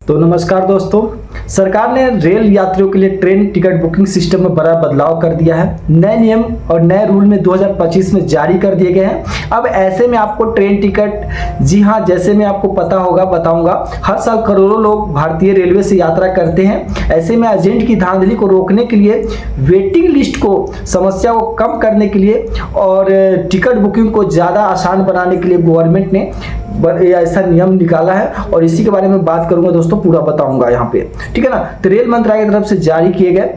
तो नमस्कार दोस्तों, सरकार ने रेल यात्रियों के लिए ट्रेन टिकट बुकिंग सिस्टम में बड़ा बदलाव कर दिया है। नए नियम और नए रूल में 2025 में जारी कर दिए गए हैं। अब ऐसे में आपको ट्रेन टिकट, जी हाँ, जैसे में आपको पता होगा बताऊंगा, हर साल करोड़ों लोग भारतीय रेलवे से यात्रा करते हैं। ऐसे में एजेंट की धांधली को रोकने के लिए, वेटिंग लिस्ट को समस्या को कम करने के लिए और टिकट बुकिंग को ज़्यादा आसान बनाने के लिए गवर्नमेंट ने ऐसा नियम निकाला है और इसी के बारे में बात करूंगा दोस्तों, पूरा बताऊंगा यहाँ पे, ठीक है ना। तो रेल मंत्रालय की तरफ से जारी किए गए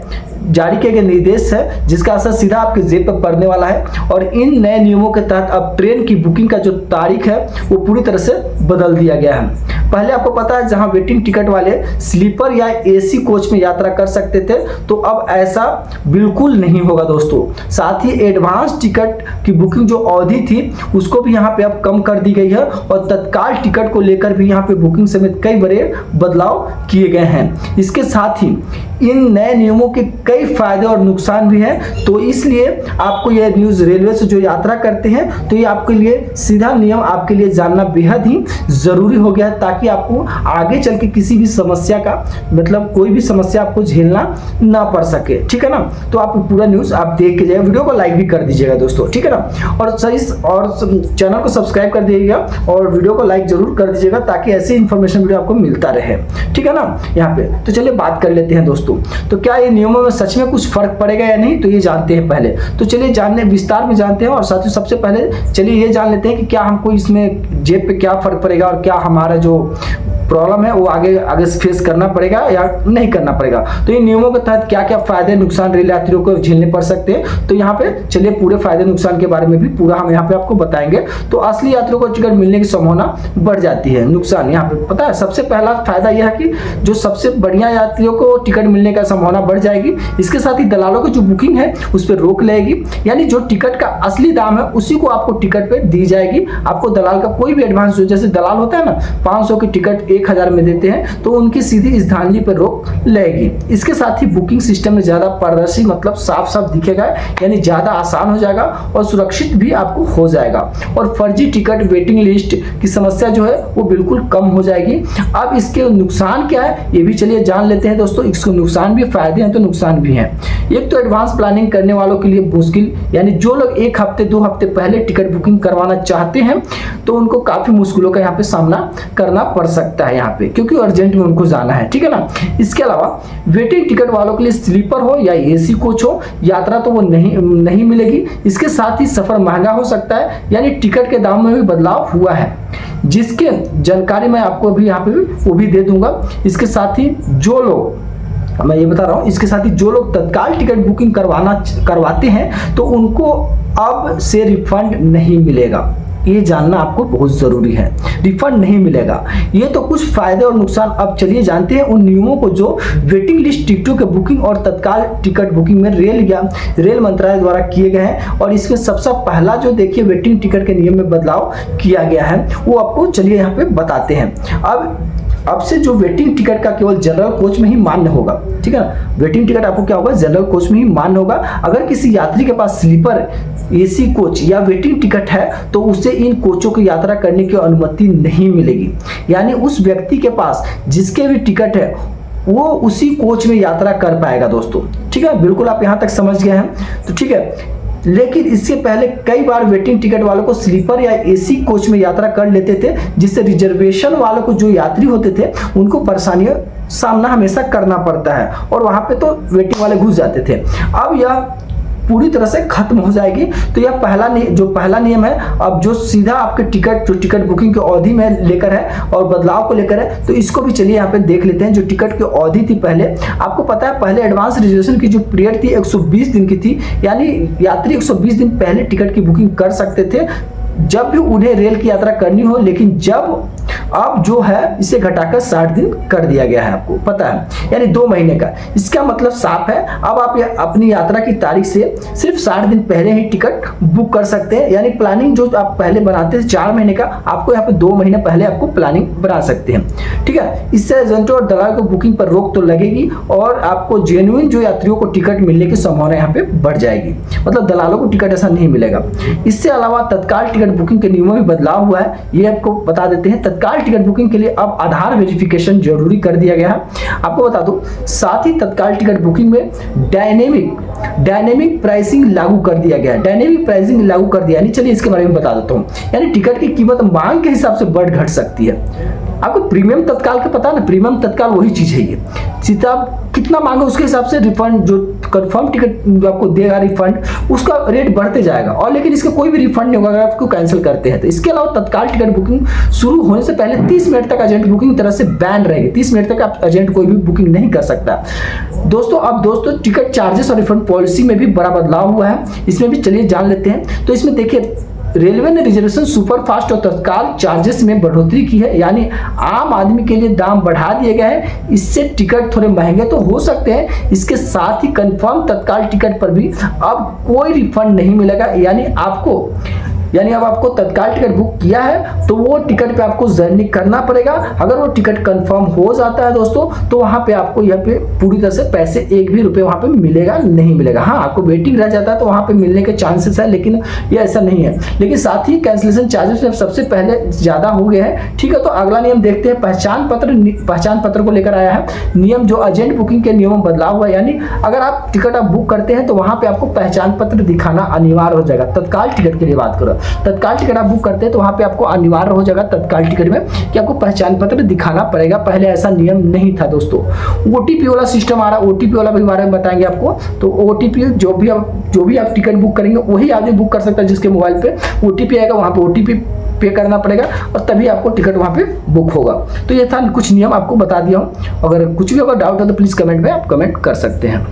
निर्देश है जिसका असर सीधा आपके जेब पर पड़ने वाला है। और इन नए नियमों के तहत अब ट्रेन की बुकिंग का जो तारीख है वो पूरी तरह से बदल दिया गया है। पहले आपको पता है जहां वेटिंग टिकट वाले स्लीपर या एसी कोच में यात्रा कर सकते थे, तो अब ऐसा बिल्कुल नहीं होगा दोस्तों। साथ ही एडवांस टिकट की बुकिंग जो अवधि थी उसको भी यहाँ पे अब कम कर दी गई है और तत्काल टिकट को लेकर भी यहाँ पे बुकिंग समेत कई बड़े बदलाव किए गए हैं। इसके साथ ही इन नए नियमों के कई फायदे और नुकसान भी हैं, तो इसलिए आपको यह न्यूज़, रेलवे से जो यात्रा करते हैं तो ये आपके लिए सीधा नियम आपके लिए जानना बेहद ही ज़रूरी हो गया है, ताकि आपको आगे चल के किसी भी समस्या का, मतलब कोई भी समस्या आपको झेलना ना पड़ सके, ठीक है ना। तो आप पूरा न्यूज़ आप देख के जाइए, वीडियो को लाइक भी कर दीजिएगा दोस्तों, ठीक है ना। और चैनल को सब्सक्राइब कर दीजिएगा और वीडियो को लाइक जरूर कर दीजिएगा ताकि ऐसे इन्फॉर्मेशन वीडियो आपको मिलता रहे, ठीक है ना। यहाँ पे तो चलिए बात कर लेते हैं दोस्तों, तो क्या ये नियमों में सच में कुछ फर्क पड़ेगा या नहीं, तो ये जानते हैं पहले। तो चलिए जानने विस्तार में जानते हैं और साथ ही सबसे पहले चलिए ये जान लेते हैं कि क्या हमको इसमें जेब पे क्या फर्क पड़ेगा और क्या हमारा जो प्रॉब्लम है वो आगे फेस करना पड़ेगा या नहीं करना पड़ेगा। तो इन नियमों के तहत क्या क्या फायदे नुकसान रेल यात्रियों को झेलने पड़ सकते हैं, तो यहाँ पे चलिए पूरे फायदे नुकसान के बारे में भी पूरा हम यहाँ पे आपको बताएंगे। तो असली यात्रियों को टिकट मिलने की संभावना बढ़ जाती है। नुकसान यहाँ पे पता है, सबसे पहला फायदा यह है कि जो सबसे बढ़िया यात्रियों को टिकट मिलने का संभावना बढ़ जाएगी। इसके साथ ही दलालों की जो बुकिंग है उस पर रोक लगेगी, यानी जो टिकट का असली दाम है उसी को आपको टिकट पे दी जाएगी। आपको दलाल का कोई भी एडवांस, जैसे दलाल होता है ना 500 की टिकट 1000 में देते हैं, तो उनकी सीधी इस धांधली पर रोक लगेगी। इसके साथ ही बुकिंग सिस्टम में ज्यादा पारदर्शी, मतलब साफ साफ दिखेगा, यानी ज्यादा आसान हो जाएगा और सुरक्षित भी आपको हो जाएगा। और फर्जी टिकट, वेटिंग लिस्ट की समस्या जो है वो बिल्कुल कम हो जाएगी। अब इसके नुकसान क्या है ये भी चलिए जान लेते हैं दोस्तों। इसके नुकसान भी, फायदे हैं तो नुकसान भी हैं। एक तो एडवांस प्लानिंग करने वालों के लिए मुश्किल, यानी जो लोग 1 हफ्ते 2 हफ्ते पहले टिकट बुकिंग करवाना चाहते हैं तो उनको काफी मुश्किलों का यहाँ पे सामना करना पड़ सकता है यहाँ पे, क्योंकि अर्जेंट में उनको जाना है, ठीक है ना। इसके अलावा वेटिंग टिकट वालों के लिए स्लीपर हो या एसी कोच हो, यात्रा तो वो नहीं मिलेगी। इसके साथ ही सफर महंगा हो सकता है, यानी टिकट के दाम में भी बदलाव हुआ है, जिसके जानकारी मैं आपको अभी यहाँ पे वो भी दे दूंगा। इसके साथ ही जो लोग, मैं ये बता रहा हूँ, इसके साथ ही जो लोग तत्काल टिकट बुकिंग करवाते हैं तो उनको अब से रिफंड नहीं मिलेगा। ये जानना आपको बहुत जरूरी है, रिफंड नहीं मिलेगा। ये तो कुछ फायदे और नुकसान। अब चलिए जानते हैं उन नियमों को जो वेटिंग लिस्ट टिकटों के बुकिंग और तत्काल टिकट बुकिंग में रेल मंत्रालय द्वारा किए गए हैं। और इसमें सबसे पहला जो देखिए वेटिंग टिकट के नियम में बदलाव किया गया है वो आपको चलिए यहाँ पे बताते हैं। अब से जो वेटिंग टिकट का केवल जनरल कोच में ही मान्य होगा, ठीक है ना। वेटिंग टिकट आपको क्या होगा, जनरल कोच में ही मान्य होगा। अगर किसी यात्री के पास स्लीपर, एसी कोच या वेटिंग टिकट है तो उसे इन कोचों की यात्रा करने की अनुमति नहीं मिलेगी। यानी उस व्यक्ति के पास जिसके भी टिकट है वो उसी कोच में यात्रा कर पाएगा दोस्तों, ठीक है। बिल्कुल आप यहाँ तक समझ गए हैं, तो ठीक है। लेकिन इससे पहले कई बार वेटिंग टिकट वालों को स्लीपर या एसी कोच में यात्रा कर लेते थे, जिससे रिजर्वेशन वालों को, जो यात्री होते थे, उनको परेशानियों सामना हमेशा करना पड़ता है और वहां पे तो वेटिंग वाले घुस जाते थे। अब यह पूरी तरह से खत्म हो जाएगी। तो यह पहला नियम है। अब जो सीधा आपके टिकट बुकिंग की अवधि में लेकर है और बदलाव को लेकर है, तो इसको भी चलिए यहाँ पे देख लेते हैं। जो टिकट की अवधि थी पहले, आपको पता है पहले एडवांस रिजर्वेशन की जो पीरियड थी 120 दिन की थी, यानी यात्री 120 दिन पहले टिकट की बुकिंग कर सकते थे जब भी उन्हें रेल की यात्रा करनी हो। लेकिन अब जो है इसे घटाकर 60 दिन कर दिया गया है, आपको पता है, यानी 2 महीने का। इसका मतलब साफ है, अब आप अपनी यात्रा की तारीख से सिर्फ 60 दिन पहले ही टिकट बुक कर सकते हैं। यानी प्लानिंग जो आप पहले बनाते थे 4 महीने का, आपको यहाँ पे 2 महीने पहले आपको प्लानिंग बना सकते हैं, ठीक है। इससे एजेंटों और दलाल को बुकिंग पर रोक तो लगेगी और आपको जेन्युइन जो यात्रियों को टिकट मिलने की संभावना यहाँ पे बढ़ जाएगी, मतलब दलालों को टिकट ऐसा नहीं मिलेगा। इससे अलावा तत्काल टिकट बुकिंग के नियमों में बदलाव हुआ है, ये आपको बता देते हैं। तत्काल टिकट बुकिंग के लिए अब आधार वेरिफिकेशन जरूरी कर दिया गया है। आपको बता दूं, साथ ही तत्काल टिकट बुकिंग में डायनेमिक प्राइसिंग लागू कर दिया गया है। डायनेमिक प्राइसिंग लागू कर दिया, यानी चलिए इसके बारे में बता देता हूँ। यानी टिकट की कीमत मांग के हिसाब से बढ़ घट सकती है। आपको प्रीमियम तत्काल का पता है ना, प्रीमियम तत्काल वही चीज है। ये सीधा कितना मांगे उसके हिसाब से रिफंड, जो कंफर्म टिकट जो आपको देगा रिफंड, उसका रेट बढ़ते जाएगा। और लेकिन इसका कोई भी रिफंड नहीं होगा अगर आपको कैंसिल करते हैं तो। इसके अलावा तत्काल टिकट बुकिंग शुरू होने से पहले 30 मिनट तक एजेंट बुकिंग तरह से बैन रहेगी। 30 मिनट तक आप एजेंट कोई भी बुकिंग नहीं कर सकता दोस्तों। अब दोस्तों टिकट चार्जेस और रिफंड पॉलिसी में भी बड़ा बदलाव हुआ है, इसमें भी चलिए जान लेते हैं। तो इसमें देखिए, रेलवे ने रिजर्वेशन, सुपरफास्ट और तत्काल चार्जेस में बढ़ोतरी की है, यानी आम आदमी के लिए दाम बढ़ा दिए गए हैं। इससे टिकट थोड़े महंगे तो हो सकते हैं, इसके साथ ही कंफर्म तत्काल टिकट पर भी अब कोई रिफंड नहीं मिलेगा। यानी अब आपको तत्काल टिकट बुक किया है तो वो टिकट पे आपको जर्नी करना पड़ेगा। अगर वो टिकट कंफर्म हो जाता है दोस्तों, तो वहां पे आपको यहाँ पे पूरी तरह से पैसे एक भी रुपए वहां पे मिलेगा नहीं मिलेगा। हाँ, आपको वेटिंग रह जाता है तो वहां पे मिलने के चांसेस है, लेकिन ये ऐसा नहीं है। लेकिन साथ ही कैंसिलेशन चार्जेस में सबसे पहले ज्यादा हो गए हैं। ठीक है, तो अगला नियम देखते हैं। पहचान पत्र को लेकर आया है नियम, जो एजेंट बुकिंग के नियमों में बदलाव हुआ। यानी अगर आप टिकट बुक करते हैं तो वहां पे आपको पहचान पत्र दिखाना अनिवार्य हो जाएगा। तत्काल टिकट के लिए बात करो, तत्काल टिकट आप बुक करते हैं तो वहां पे आपको अनिवार्य हो जाएगा तत्काल टिकट में कि आपको पहचान पत्र दिखाना पड़ेगा। पहले ऐसा नियम नहीं था दोस्तों। ओटीपी वाला सिस्टम आ रहा है, ओटीपी वाला भी बारे में बताएंगे आपको। तो ओटीपी जो भी आप टिकट बुक करेंगे वही आदमी बुक कर सकता है जिसके मोबाइल पे ओटीपी आएगा, वहां पे ओटीपी पे करना पड़ेगा और तभी आपको टिकट वहां पे बुक होगा। तो ये था कुछ नियम आपको बता दिया हूं। अगर कुछ भी अगर डाउट हो तो प्लीज कमेंट में आप कमेंट कर सकते हैं।